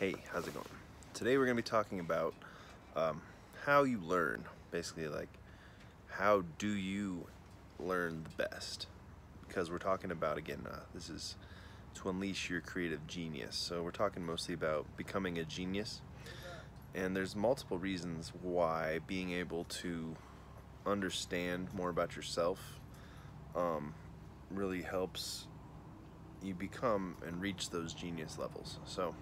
Hey, how's it going? Today we're going to be talking about how you learn. Basically, like, how do you learn the best? Because we're talking about, again, this is to unleash your creative genius. So we're talking mostly about becoming a genius. And there's multiple reasons why being able to understand more about yourself really helps you become and reach those genius levels. So,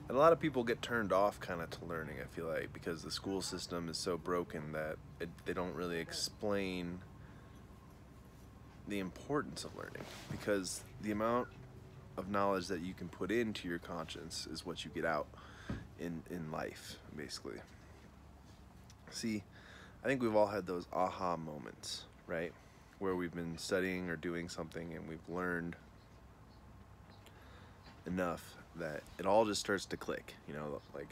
and a lot of people get turned off kind of to learning, I feel like, because the school system is so broken that they don't really explain the importance of learning, because the amount of knowledge that you can put into your conscience is what you get out in life, basically. See, I think we've all had those aha moments, right? Where we've been studying or doing something and we've learned enough that it all just starts to click, you know, like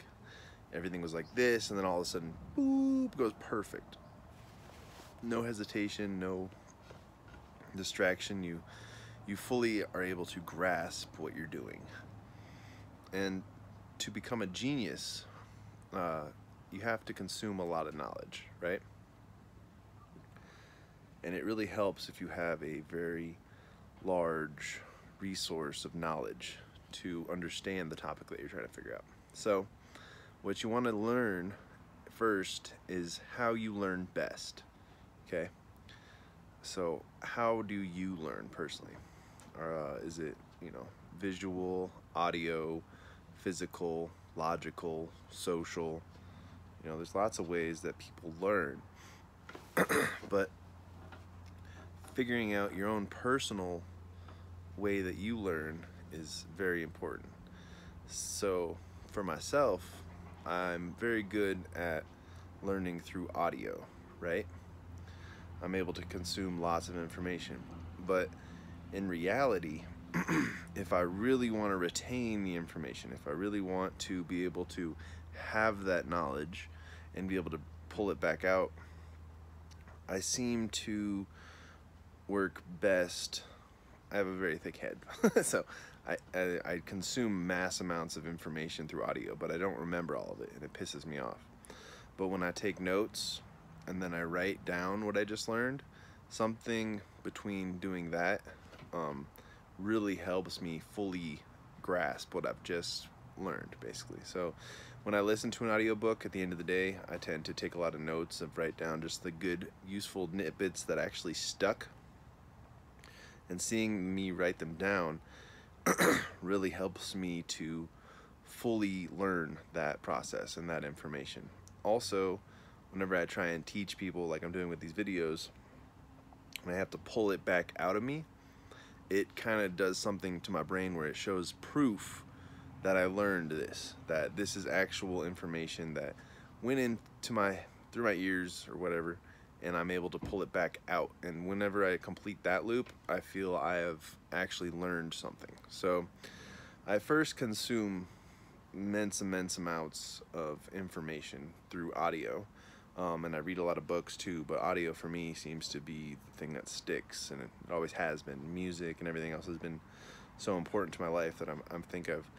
everything was like this and then all of a sudden, boop, goes perfect. No hesitation, no distraction. You fully are able to grasp what you're doing. And to become a genius, you have to consume a lot of knowledge, right? And it really helps if you have a very large resource of knowledge to understand the topic that you're trying to figure out. So what you want to learn first is how you learn best. Okay, so how do you learn personally? Is it, you know, visual, audio, physical, logical, social? You know, there's lots of ways that people learn. But figuring out your own personal way that you learn is very important. So for myself, I'm very good at learning through audio, right? I'm able to consume lots of information. But in reality, if I really want to retain the information, if I really want to be able to have that knowledge and be able to pull it back out, I seem to work best. I have a very thick head, so I consume mass amounts of information through audio, but I don't remember all of it, and it pisses me off. But when I take notes and then I write down what I just learned, something between doing that really helps me fully grasp what I've just learned, basically. So when I listen to an audiobook, at the end of the day, I tend to take a lot of notes and write down just the good, useful snippets that actually stuck. And seeing me write them down really helps me to fully learn that process and that information. Also, whenever I try and teach people, like I'm doing with these videos, when I have to pull it back out of me, it kind of does something to my brain where it shows proof that I learned this, that this is actual information that went into through my ears or whatever, and I'm able to pull it back out. And whenever I complete that loop, I feel I have actually learned something. So I first consume immense amounts of information through audio, and I read a lot of books too, but audio for me seems to be the thing that sticks, and it always has been. Music and everything else has been so important to my life that I think I've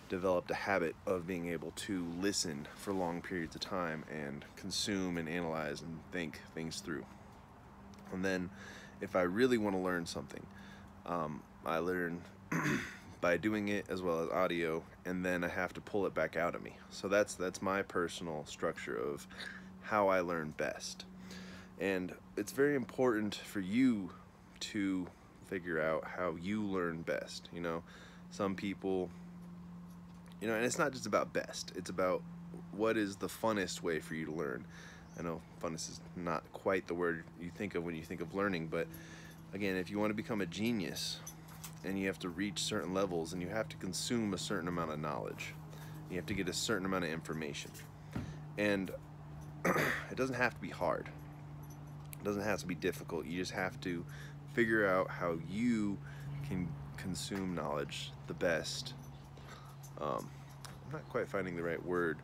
developed a habit of being able to listen for long periods of time and consume and analyze and think things through. And then if I really want to learn something, I learn by doing it as well as audio, and then I have to pull it back out of me. So that's my personal structure of how I learn best. And it's very important for you to figure out how you learn best. You know, some people, you know, and it's not just about best, it's about what is the funnest way for you to learn. I know funnest is not quite the word you think of when you think of learning, but again, if you want to become a genius and you have to reach certain levels and you have to consume a certain amount of knowledge, you have to get a certain amount of information. And it doesn't have to be hard. It doesn't have to be difficult. You just have to figure out how you can consume knowledge the best. I'm not quite finding the right word.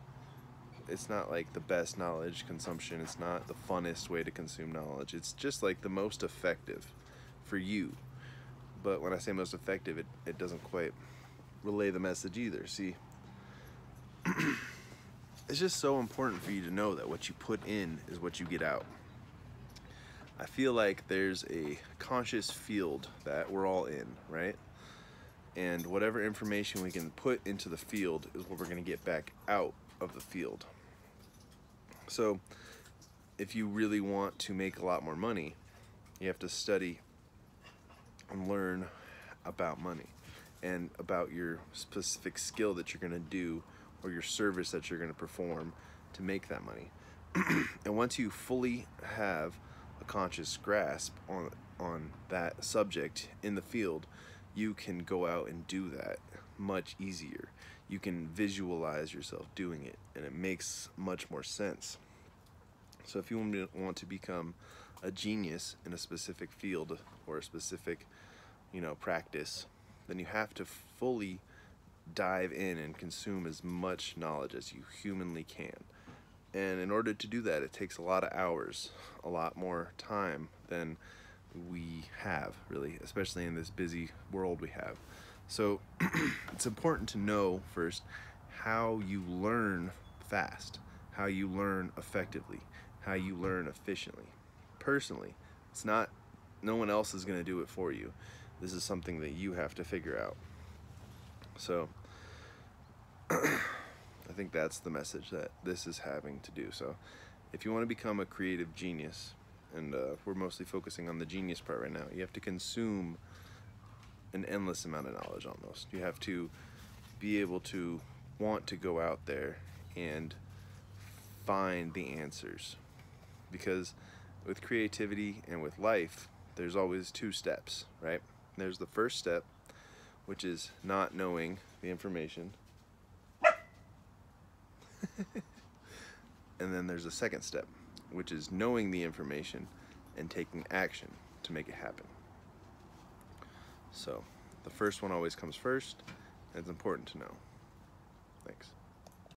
It's not like the best knowledge consumption. It's not the funnest way to consume knowledge. It's just like the most effective for you. But when I say most effective, it doesn't quite relay the message either. See, it's just so important for you to know that what you put in is what you get out. I feel like there's a conscious field that we're all in, right? And whatever information we can put into the field is what we're going to get back out of the field. So if you really want to make a lot more money, you have to study and learn about money and about your specific skill that you're going to do or your service that you're going to perform to make that money. And once you fully have a conscious grasp on that subject in the field, you can go out and do that much easier. You can visualize yourself doing it, and it makes much more sense. So if you want to become a genius in a specific field or a specific, practice, then you have to fully dive in and consume as much knowledge as you humanly can. And in order to do that, it takes a lot of hours, a lot more time than we have, really, especially in this busy world we have. So it's important to know first how you learn fast, how you learn effectively, how you learn efficiently. Personally, no one else is going to do it for you. This is something that you have to figure out. So I think that's the message that this is having to do. So if you want to become a creative genius, and we're mostly focusing on the genius part right now, you have to consume an endless amount of knowledge almost. You have to be able to want to go out there and find the answers. Because with creativity and with life, there's always two steps, right? There's the first step, which is not knowing the information. And then there's a second step, which is knowing the information and taking action to make it happen. So the first one always comes first, and it's important to know. Thanks.